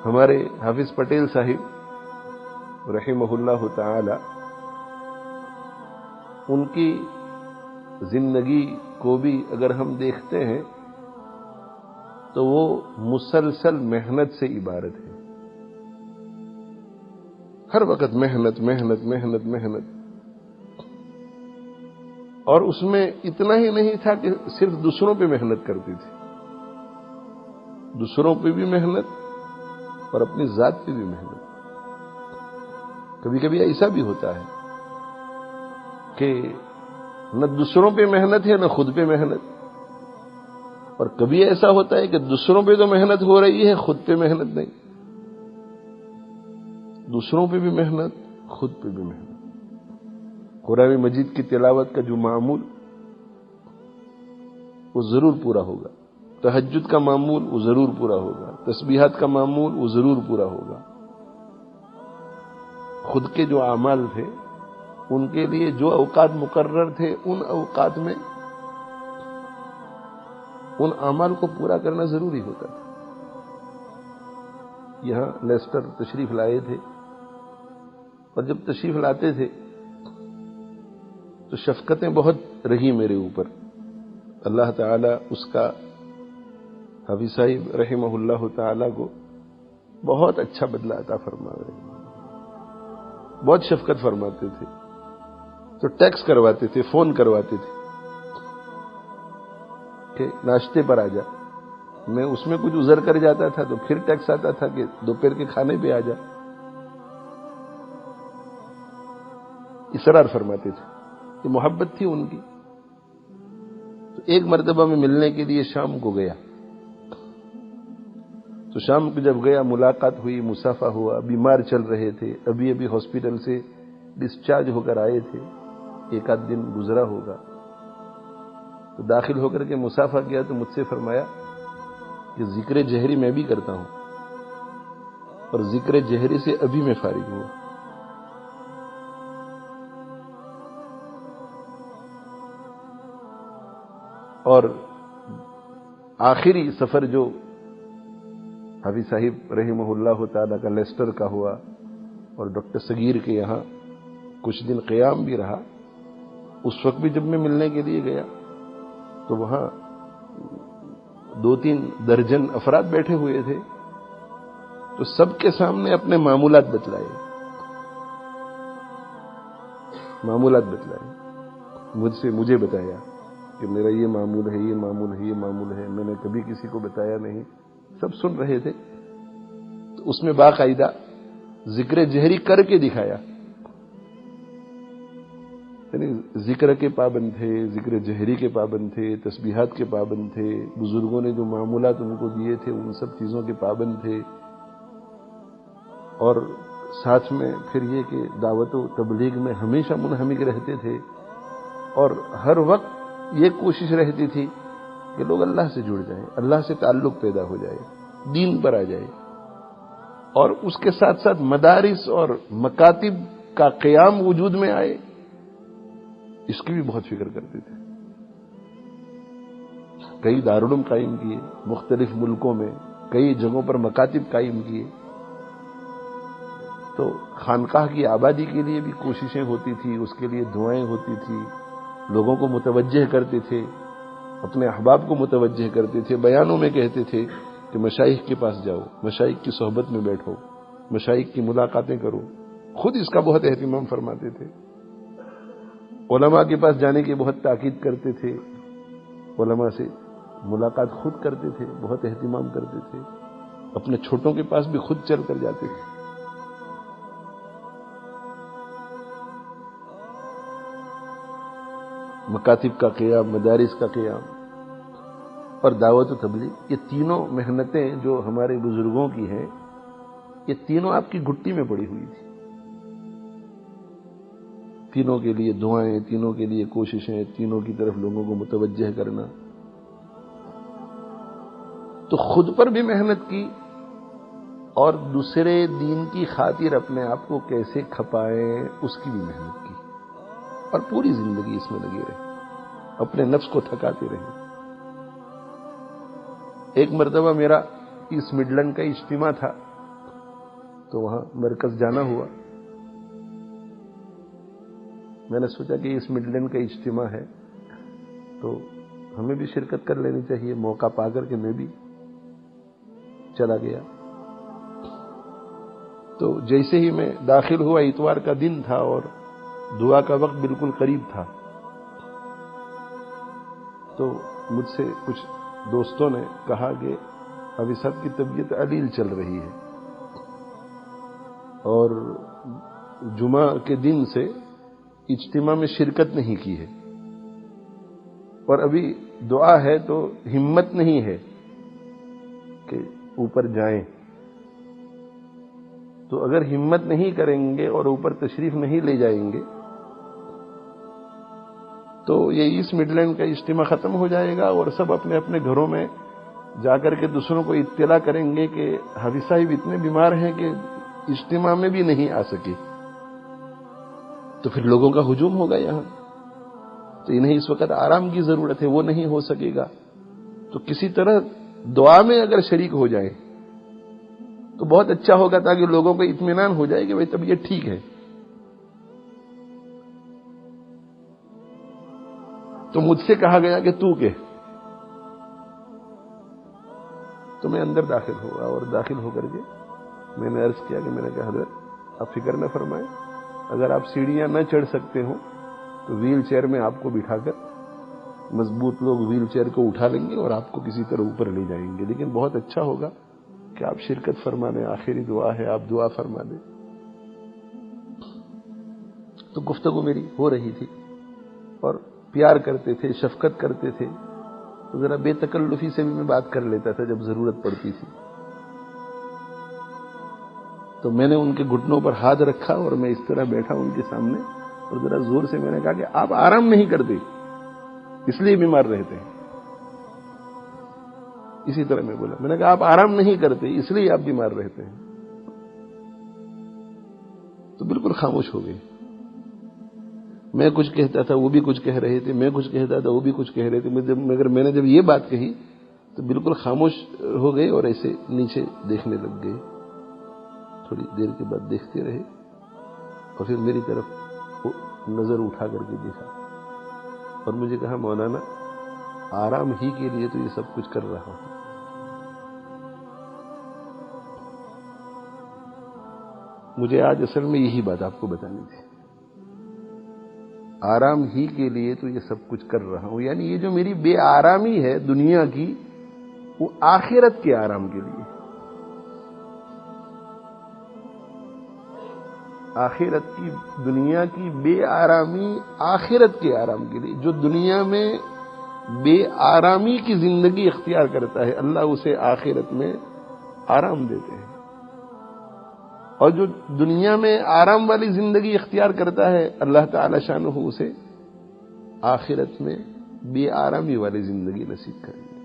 ہمارے حافظ پٹیل صاحب رحمہ اللہ تعالی، ان کی زندگی کو بھی اگر ہم دیکھتے ہیں تو وہ مسلسل محنت سے عبارت ہے. ہر وقت محنت محنت محنت محنت. اور اس میں اتنا ہی نہیں تھا کہ صرف دوسروں پہ محنت کرتی تھی، دوسروں پہ بھی محنت اور اپنی ذات پہ بھی محنت. کبھی کبھی ایسا بھی ہوتا ہے کہ نہ دوسروں پہ محنت ہے نہ خود پہ محنت، اور کبھی ایسا ہوتا ہے کہ دوسروں پہ تو محنت ہو رہی ہے، خود پہ محنت نہیں. دوسروں پہ بھی محنت، خود پہ بھی محنت. قرآن مجید کی تلاوت کا جو معمول وہ ضرور پورا ہوگا، تہجد کا معمول وہ ضرور پورا ہوگا، تسبیحات کا معمول وہ ضرور پورا ہوگا. خود کے جو اعمال تھے ان کے لیے جو اوقات مقرر تھے، ان اوقات میں ان اعمال کو پورا کرنا ضروری ہوتا تھا. یہاں لیسٹر تشریف لائے تھے، اور جب تشریف لاتے تھے تو شفقتیں بہت رہی میرے اوپر. اللہ تعالی اس کا حافظ صاحب رحمہ اللہ تعالی کو بہت اچھا بدلہ عطا فرما رہے. بہت شفقت فرماتے تھے. تو ٹیکس کرواتے تھے، فون کرواتے تھے کہ ناشتے پر آ جا. میں اس میں کچھ عذر کر جاتا تھا تو پھر ٹیکس آتا تھا کہ دوپہر کے کھانے پہ آ جا. اصرار فرماتے تھے. یہ محبت تھی ان کی. تو ایک مرتبہ میں ملنے کے لیے شام کو گیا. تو شام کو جب گیا ملاقات ہوئی، مصافحہ ہوا. بیمار چل رہے تھے، ابھی ابھی ہاسپٹل سے ڈسچارج ہو کر آئے تھے، ایک آدھ دن گزرا ہوگا. تو داخل ہو کر کے مصافحہ کیا تو مجھ سے فرمایا کہ ذکر جہری میں بھی کرتا ہوں، اور ذکر جہری سے ابھی میں فارغ ہوا. اور آخری سفر جو حافظ صاحب رحمہ اللہ تعالی کا لیسٹر کا ہوا اور ڈاکٹر صغیر کے یہاں کچھ دن قیام بھی رہا، اس وقت بھی جب میں ملنے کے لیے گیا تو وہاں 2-3 درجن افراد بیٹھے ہوئے تھے. تو سب کے سامنے اپنے معمولات بتلائے. مجھے بتایا کہ میرا یہ معمول ہے، یہ معمول ہے، یہ معمول ہے. میں نے کبھی کسی کو بتایا نہیں. سب سن رہے تھے. تو اس میں باقاعدہ ذکر جہری کر کے دکھایا. یعنی ذکر کے پابند تھے، ذکر جہری کے پابند تھے، تسبیحات کے پابند تھے. بزرگوں نے جو معمولات ان کو دیے تھے ان سب چیزوں کے پابند تھے. اور ساتھ میں پھر یہ کہ دعوت و تبلیغ میں ہمیشہ منہمک رہتے تھے. اور ہر وقت یہ کوشش رہتی تھی کہ لوگ اللہ سے جڑ جائیں، اللہ سے تعلق پیدا ہو جائے، دین پر آ جائے. اور اس کے ساتھ ساتھ مدارس اور مکاتب کا قیام وجود میں آئے، اس کی بھی بہت فکر کرتے تھے. کئی دارالعلوم قائم کیے مختلف ملکوں میں، کئی جگہوں پر مکاتب قائم کیے. تو خانقاہ کی آبادی کے لیے بھی کوششیں ہوتی تھی، اس کے لیے دعائیں ہوتی تھی. لوگوں کو متوجہ کرتے تھے، اپنے احباب کو متوجہ کرتے تھے. بیانوں میں کہتے تھے کہ مشائخ کے پاس جاؤ، مشائخ کی صحبت میں بیٹھو، مشائخ کی ملاقاتیں کرو. خود اس کا بہت اہتمام فرماتے تھے. علماء کے پاس جانے کی بہت تاکید کرتے تھے. علماء سے ملاقات خود کرتے تھے، بہت اہتمام کرتے تھے. اپنے چھوٹوں کے پاس بھی خود چل کر جاتے تھے. مکاتب کا قیام، مدارس کا قیام اور دعوت و تبلیغ، یہ تینوں محنتیں جو ہمارے بزرگوں کی ہیں، یہ تینوں آپ کی گھٹی میں پڑی ہوئی تھی. تینوں کے لیے دعائیں، تینوں کے لیے کوششیں، تینوں کی طرف لوگوں کو متوجہ کرنا. تو خود پر بھی محنت کی اور دوسرے دین کی خاطر اپنے آپ کو کیسے کھپائیں اس کی بھی محنت کی. اور پوری زندگی اس میں لگے رہے، اپنے نفس کو تھکاتے رہے. ایک مرتبہ میرا ایسٹ مڈلینڈ کا اجتماع تھا تو وہاں مرکز جانا ہوا. میں نے سوچا کہ اس مڈلینڈ کا اجتماع ہے تو ہمیں بھی شرکت کر لینی چاہیے. موقع پا کر کے میں بھی چلا گیا. تو جیسے ہی میں داخل ہوا، اتوار کا دن تھا اور دعا کا وقت بالکل قریب تھا، تو مجھ سے کچھ دوستوں نے کہا کہ ابھی صاحب کی طبیعت علیل چل رہی ہے اور جمعہ کے دن سے اجتماع میں شرکت نہیں کی ہے اور ابھی دعا ہے تو ہمت نہیں ہے کہ اوپر جائیں. تو اگر ہمت نہیں کریں گے اور اوپر تشریف نہیں لے جائیں گے تو یہ اس مڈلینڈ کا اجتماع ختم ہو جائے گا اور سب اپنے اپنے گھروں میں جا کر کے دوسروں کو اطلاع کریں گے کہ حافظ صاحب اتنے بیمار ہیں کہ اجتماع میں بھی نہیں آ سکے. تو پھر لوگوں کا ہجوم ہوگا یہاں. تو انہیں اس وقت آرام کی ضرورت ہے، وہ نہیں ہو سکے گا. تو کسی طرح دعا میں اگر شریک ہو جائیں تو بہت اچھا ہوگا تاکہ لوگوں کو اطمینان ہو جائے کہ بھائی طبیعت ٹھیک ہے. تو مجھ سے کہا گیا کہ تو کہہ. تو میں اندر داخل ہوا اور داخل ہو کر کے میں نے عرض کیا کہ میں نے کہا حضرت آپ فکر نہ فرمائیں، اگر آپ سیڑھیاں نہ چڑھ سکتے ہوں تو ویل چیئر میں آپ کو بٹھا کر مضبوط لوگ ویل چیئر کو اٹھا لیں گے اور آپ کو کسی طرح اوپر لے جائیں گے، لیکن بہت اچھا ہوگا کہ آپ شرکت فرما دیں، آخری دعا ہے، آپ دعا فرما دیں. تو گفتگو میری ہو رہی تھی اور پیار کرتے تھے، شفقت کرتے تھے، تو ذرا بے تکلفی سے بھی میں بات کر لیتا تھا جب ضرورت پڑتی تھی. تو میں نے ان کے گھٹنوں پر ہاتھ رکھا اور میں اس طرح بیٹھا ان کے سامنے اور ذرا زور سے میں نے کہا کہ آپ آرام نہیں کرتے اس لیے بیمار رہتے ہیں. اسی طرح میں بولا، میں نے کہا آپ آرام نہیں کرتے اس لیے آپ بیمار رہتے ہیں. تو بالکل خاموش ہو گئے. میں کچھ کہتا تھا وہ بھی کچھ کہہ رہے تھے، میں کچھ کہتا تھا وہ بھی کچھ کہہ رہے تھے. مگر میں نے جب یہ بات کہی تو بالکل خاموش ہو گئے اور ایسے نیچے دیکھنے لگ گئے. تھوڑی دیر کے بعد دیکھتے رہے اور پھر میری طرف نظر اٹھا کر کے دیکھا اور مجھے کہا مولانا آرام ہی کے لیے تو یہ سب کچھ کر رہا ہوں. مجھے آج اصل میں یہی بات آپ کو بتانی تھی. آرام ہی کے لیے تو یہ سب کچھ کر رہا ہوں، یعنی یہ جو میری بے آرامی ہے دنیا کی وہ آخرت کے آرام کے لیے. آخرت کی، دنیا کی بے آرامی آخرت کے آرام کے لیے. جو دنیا میں بے آرامی کی زندگی اختیار کرتا ہے اللہ اسے آخرت میں آرام دیتے ہیں، اور جو دنیا میں آرام والی زندگی اختیار کرتا ہے اللہ تعالی شانہ اسے آخرت میں بے آرامی والی زندگی نصیب کریں گے.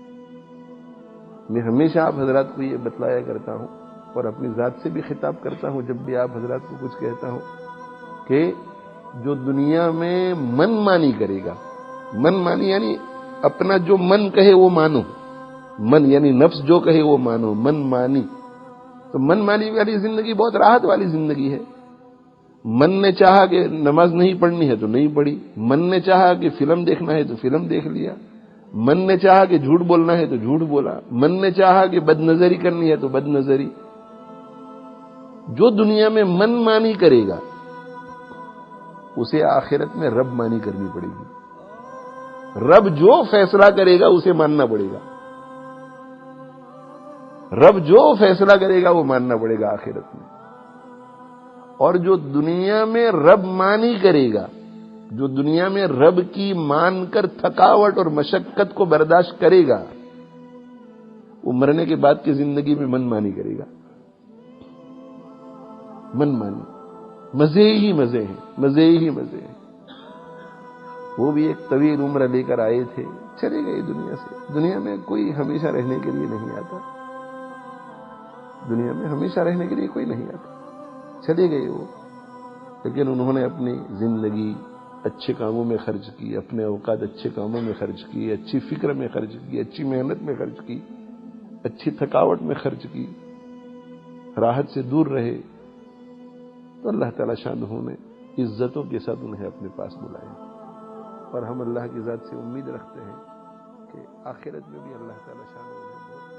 میں ہمیشہ آپ حضرات کو یہ بتلایا کرتا ہوں اور اپنی ذات سے بھی خطاب کرتا ہوں جب بھی آپ حضرات کو کچھ کہتا ہوں کہ جو دنیا میں من مانی کرے گا، من مانی یعنی اپنا جو من کہے وہ مانو، من یعنی نفس جو کہے وہ مانو، من مانی. تو من مانی والی زندگی بہت راحت والی زندگی ہے. من نے چاہا کہ نماز نہیں پڑھنی ہے تو نہیں پڑھی، من نے چاہا کہ فلم دیکھنا ہے تو فلم دیکھ لیا، من نے چاہا کہ جھوٹ بولنا ہے تو جھوٹ بولا، من نے چاہا کہ بد نظری کرنی ہے تو بد نظری. جو دنیا میں من مانی کرے گا اسے آخرت میں رب مانی کرنی پڑے گی. رب جو فیصلہ کرے گا اسے ماننا پڑے گا. رب جو فیصلہ کرے گا وہ ماننا پڑے گا آخرت میں. اور جو دنیا میں رب مانی کرے گا، جو دنیا میں رب کی مان کر تھکاوٹ اور مشقت کو برداشت کرے گا، وہ مرنے کے بعد کی زندگی میں من مانی کرے گا. من مانی، مزے ہی مزے ہیں، مزے ہی مزے ہیں. وہ بھی ایک طویل عمر لے کر آئے تھے، چلے گئے دنیا سے. دنیا میں کوئی ہمیشہ رہنے کے لیے نہیں آتا، دنیا میں ہمیشہ رہنے کے لیے کوئی نہیں آتا. چلے گئے وہ، لیکن انہوں نے اپنی زندگی اچھے کاموں میں خرچ کی، اپنے اوقات اچھے کاموں میں خرچ کی، اچھی فکر میں خرچ کی، اچھی محنت میں خرچ کی، اچھی تھکاوٹ میں خرچ کی، راحت سے دور رہے. تو اللہ تعالیٰ شانہ نے عزتوں کے ساتھ انہیں اپنے پاس بلایا، اور ہم اللہ کی ذات سے امید رکھتے ہیں کہ آخرت میں بھی اللہ تعالیٰ شانہ انہیں بہت